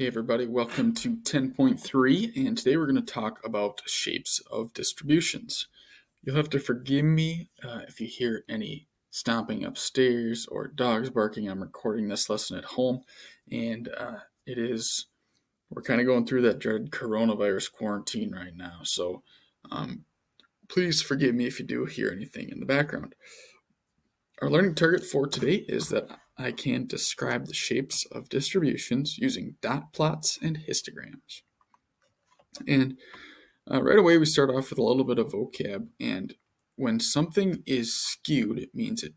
Hey everybody, welcome to 10.3, and today we're going to talk about shapes of distributions. You'll have to forgive me if you hear any stomping upstairs or dogs barking. I'm recording this lesson at home, and we're kind of going through that dread coronavirus quarantine right now, so please forgive me if you do hear anything in the background. Our learning target for today is that I can describe the shapes of distributions using dot plots and histograms. And right away, we start off with a little bit of vocab. And when something is skewed, it means it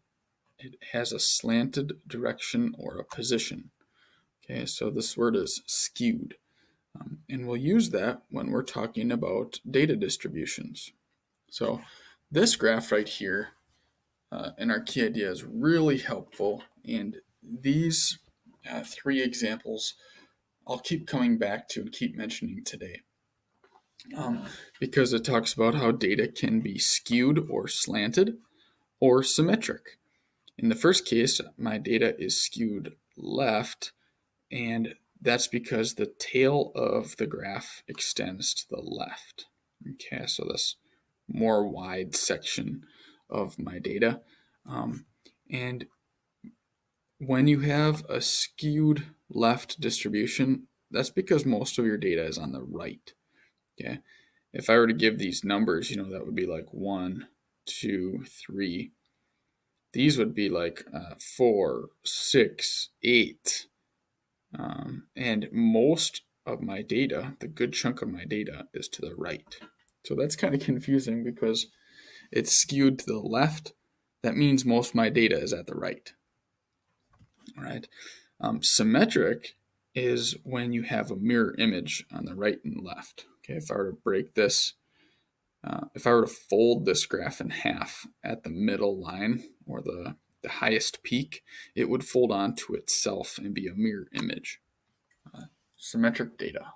has a slanted direction or a position. Okay, so this word is skewed. And we'll use that when we're talking about data distributions. So this graph right here in our key idea is really helpful. And these three examples I'll keep coming back to and keep mentioning today. Because it talks about how data can be skewed or slanted or symmetric. In the first case, my data is skewed left, and that's because the tail of the graph extends to the left. Okay, so this more wide section of my data. And when you have a skewed left distribution, that's because most of your data is on the right. Okay, if I were to give these numbers, that would be like 1, 2, 3. These would be like 4, 6, 8. And most of my data, the good chunk of my data, is to the right. So that's kind of confusing because it's skewed to the left. That means most of my data is at the right. All right. Symmetric is when you have a mirror image on the right and left. Okay, if I were to break this, if I were to fold this graph in half at the middle line or the highest peak, it would fold onto itself and be a mirror image. Symmetric data.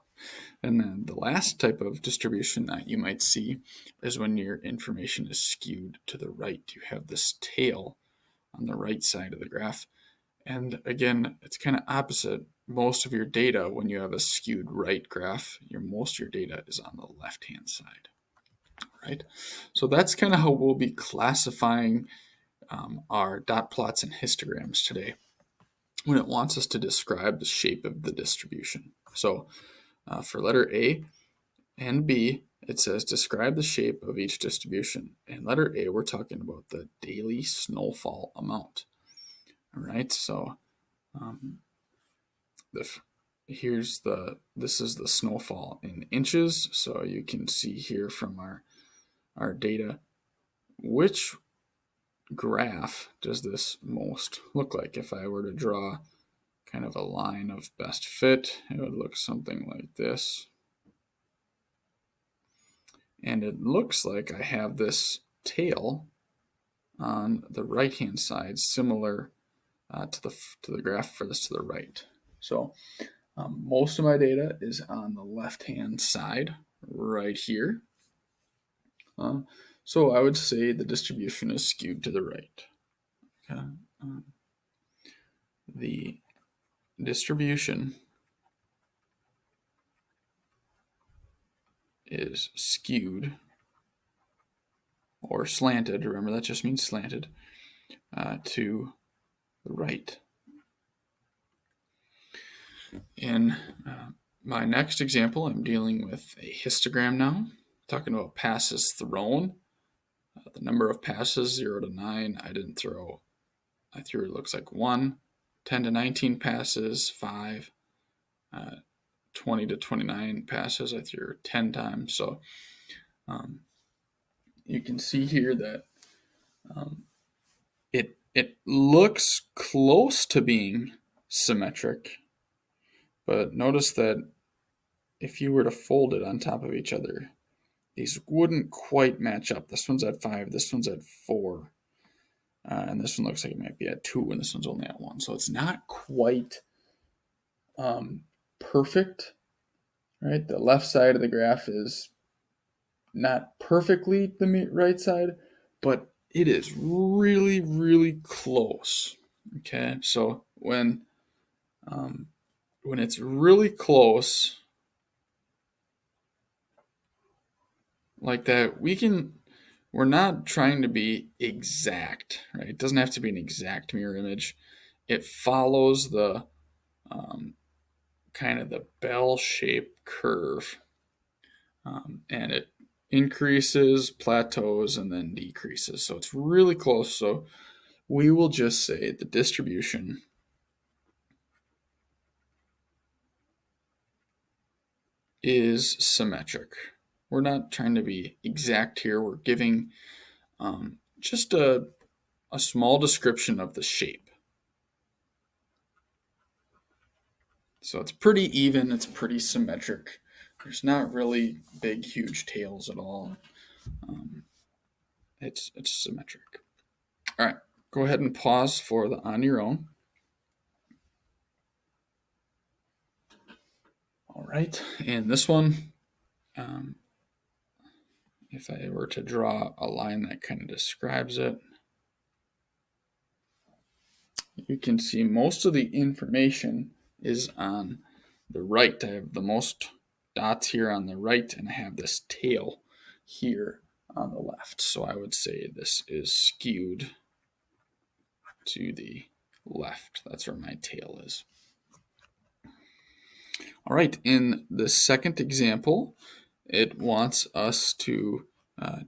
And then the last type of distribution that you might see is when your information is skewed to the right. You have this tail on the right side of the graph. And again, it's kind of opposite. Most of your data, when you have a skewed right graph, most of your data is on the left-hand side, right? So that's kind of how we'll be classifying our dot plots and histograms today when it wants us to describe the shape of the distribution. So for letter A and B, it says describe the shape of each distribution. And letter A, we're talking about the daily snowfall amount. All right, so this is the snowfall in inches. So you can see here from our data, which graph does this most look like? If I were to draw kind of a line of best fit, it would look something like this. And it looks like I have this tail on the right-hand side, similar to the graph furthest to the right. So most of my data is on the left-hand side, right here. So I would say the distribution is skewed to the right. Okay. The distribution is skewed or slanted. Remember, that just means slanted to the right. In my next example, I'm dealing with a histogram now, talking about passes thrown. The number of passes, 0 to 9, I didn't throw. I threw, it looks like 1. 10 to 19 passes, 5. 20 to 29 passes, I threw 10 times. So you can see here that it looks close to being symmetric, but notice that if you were to fold it on top of each other, these wouldn't quite match up. This one's at 5, this one's at 4, and this one looks like it might be at 2, and this one's only at 1. So it's not quite perfect, right? The left side of the graph is not perfectly the right side, but it is really, really close. Okay, so when when it's really close like that, we're not trying to be exact, right? It doesn't have to be an exact mirror image. It follows the kind of the bell-shaped curve, and it increases, plateaus, and then decreases. So it's really close. So we will just say the distribution is symmetric. We're not trying to be exact here. We're giving just a small description of the shape. So it's pretty even, it's pretty symmetric. There's not really big, huge tails at all. It's symmetric. All right, go ahead and pause for the on your own. All right, and this one, if I were to draw a line that kind of describes it, you can see most of the information is on the right. I have the most dots here on the right, and I have this tail here on the left. So I would say this is skewed to the left. That's where my tail is. All right, in the second example, it wants us to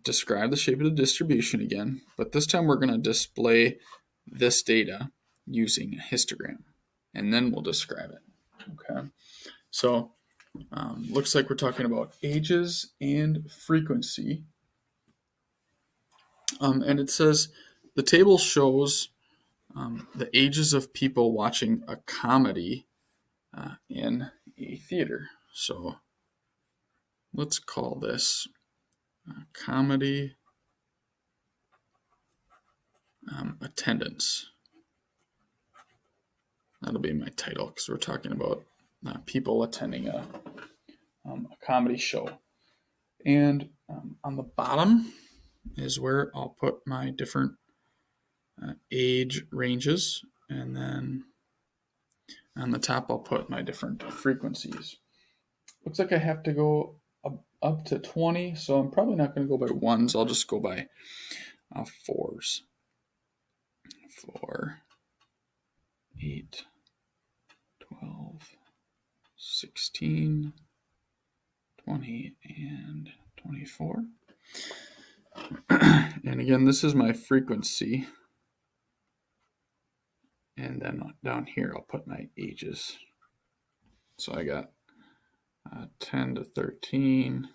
describe the shape of the distribution again, but this time we're going to display this data using a histogram, and then we'll describe it. Okay, so looks like we're talking about ages and frequency, and it says the table shows the ages of people watching a comedy in a theater. So let's call this comedy attendance. That'll be my title because we're talking about people attending a comedy show. And on the bottom is where I'll put my different age ranges, and then on the top I'll put my different frequencies. Looks like I have to go up to 20, so I'm probably not going to go by ones. I'll just go by fours. 4, 8, 12, 16, 20, and 24. And again, this is my frequency. And then down here, I'll put my ages. So I got 10 to 13,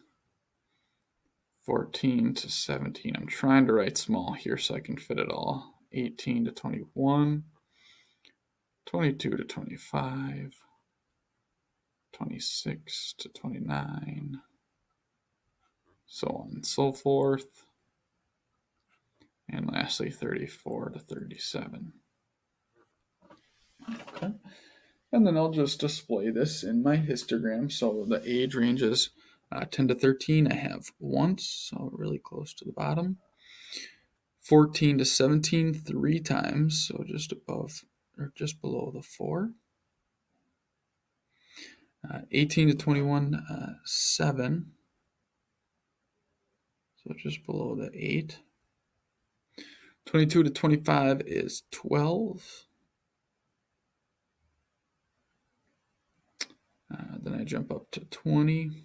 14 to 17. I'm trying to write small here so I can fit it all. 18 to 21, 22 to 25, 26 to 29, so on and so forth. And lastly, 34 to 37. Okay. And then I'll just display this in my histogram. So the age range is 10 to 13. I have once, so really close to the bottom. 14 to 17, 3 times, so just above or just below the 4. 18 to 21, 7, so just below the 8. 22 to 25 is 12. Then I jump up to 20.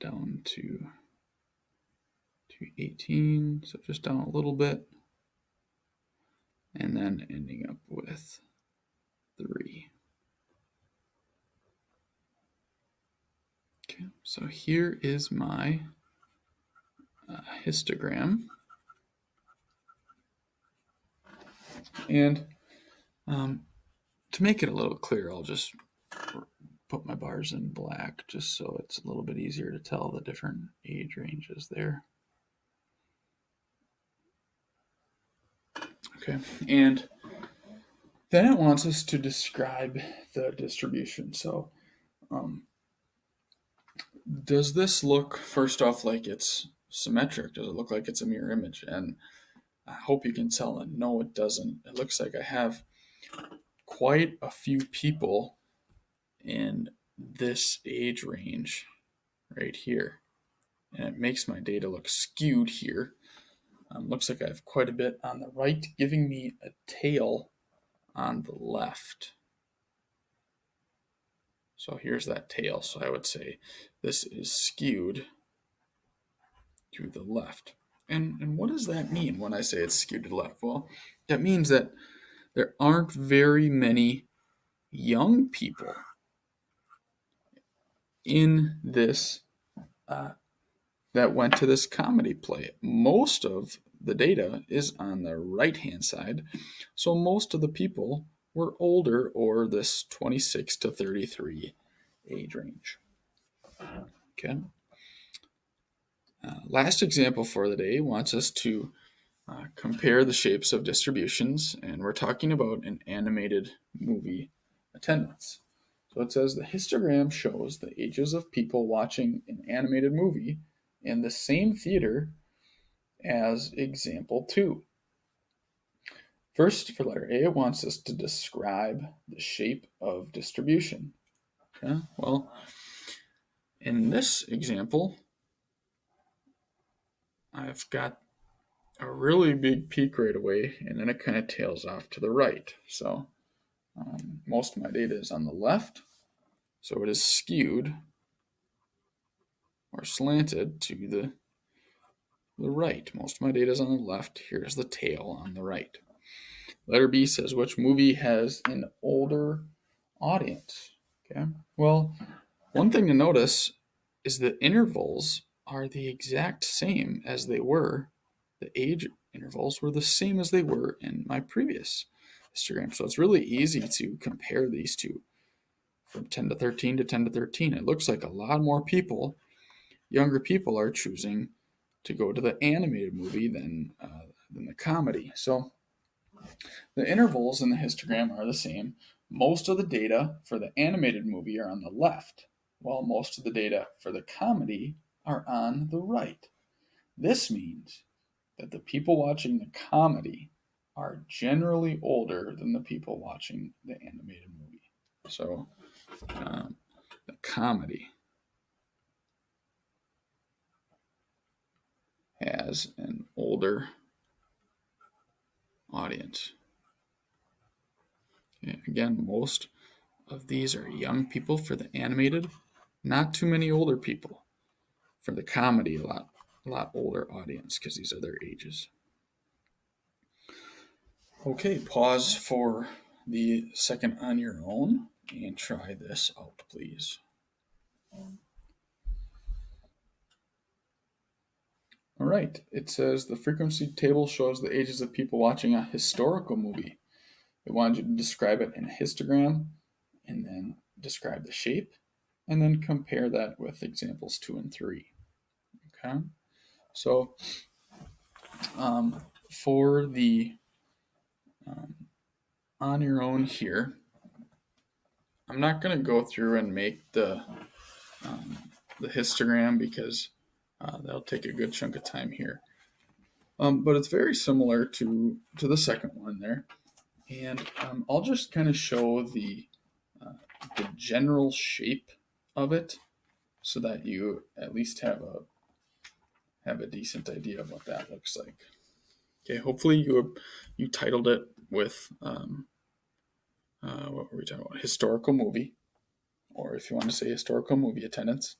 Down to 18, so just down a little bit. And then ending up with 3. Okay, so here is my histogram. And to make it a little clearer, I'll just put my bars in black just so it's a little bit easier to tell the different age ranges there. Okay, and then it wants us to describe the distribution. So does this look, first off, like it's symmetric? Does it look like it's a mirror image? And I hope you can tell, and no, it doesn't. It looks like I have quite a few people in this age range right here. And it makes my data look skewed here. Looks like I have quite a bit on the right, giving me a tail on the left. So here's that tail. So I would say this is skewed to the left. And what does that mean when I say it's skewed to the left? Well, that means that there aren't very many young people in this that went to this comedy play. Most of the data is on the right-hand side, so most of the people were older, or this 26 to 33 age range. Okay. Last example for the day wants us to compare the shapes of distributions, and we're talking about an animated movie attendance. So it says the histogram shows the ages of people watching an animated movie in the same theater as example 2. First, for letter A, it wants us to describe the shape of distribution. Okay, well, in this example, I've got a really big peak right away, and then it kind of tails off to the right. So most of my data is on the left, so it is skewed or slanted to the right. Most of my data is on the left. Here's the tail on the right. Letter B says, which movie has an older audience? Okay. Well, one thing to notice is the intervals are the exact same as they were. The age intervals were the same as they were in my previous histogram. So it's really easy to compare these two from 10 to 13 to 10 to 13. It looks like a lot more people, younger people, are choosing to go to the animated movie than the comedy. So the intervals in the histogram are the same. Most of the data for the animated movie are on the left, while most of the data for the comedy are on the right. This means that the people watching the comedy are generally older than the people watching the animated movie. So the comedy has an older audience. Okay, again, most of these are young people for the animated, not too many older people. For the comedy, a lot older audience because these are their ages. Okay, pause for the second on your own and try this out, please. All right, it says the frequency table shows the ages of people watching a historical movie. It wanted you to describe it in a histogram and then describe the shape and then compare that with examples 2 and 3. Okay, so for the on your own here, I'm not going to go through and make the histogram because that'll take a good chunk of time here. But it's very similar to the second one there. And I'll just kind of show the general shape of it so that you at least have a decent idea of what that looks like. Okay, hopefully you titled it with what were we talking about? Historical movie, or if you want to say historical movie attendance.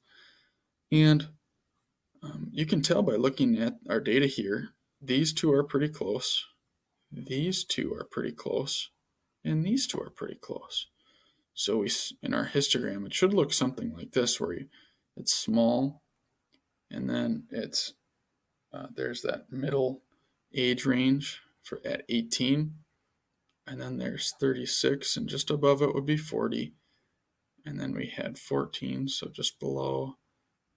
And you can tell by looking at our data here, these two are pretty close, these two are pretty close, and these two are pretty close. So in our histogram, it should look something like this, where it's small, and then it's there's that middle age range for at 18, and then there's 36, and just above it would be 40, and then we had 14, so just below,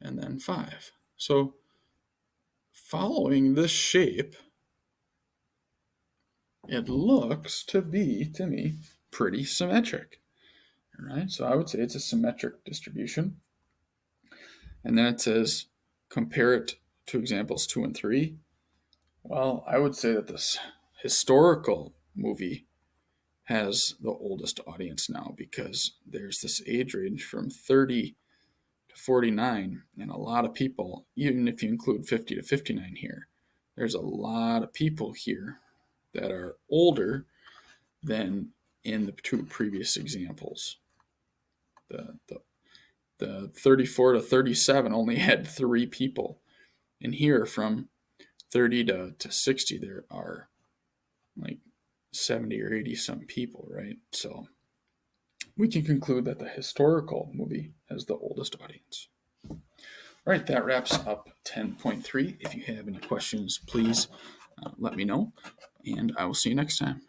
and then 5. So following this shape, it looks to be, to me, pretty symmetric. All right, so I would say it's a symmetric distribution. And then it says compare it to examples 2 and 3. Well, I would say that this historical movie has the oldest audience now because there's this age range from 30 to 49, and a lot of people, even if you include 50 to 59 here, there's a lot of people here that are older than in the two previous examples. The 34 to 37 only had 3 people. And here from 30 to 60, there are like 70 or 80 some people, right? So we can conclude that the historical movie has the oldest audience. All right, that wraps up 10.3. If you have any questions, please let me know, and I will see you next time.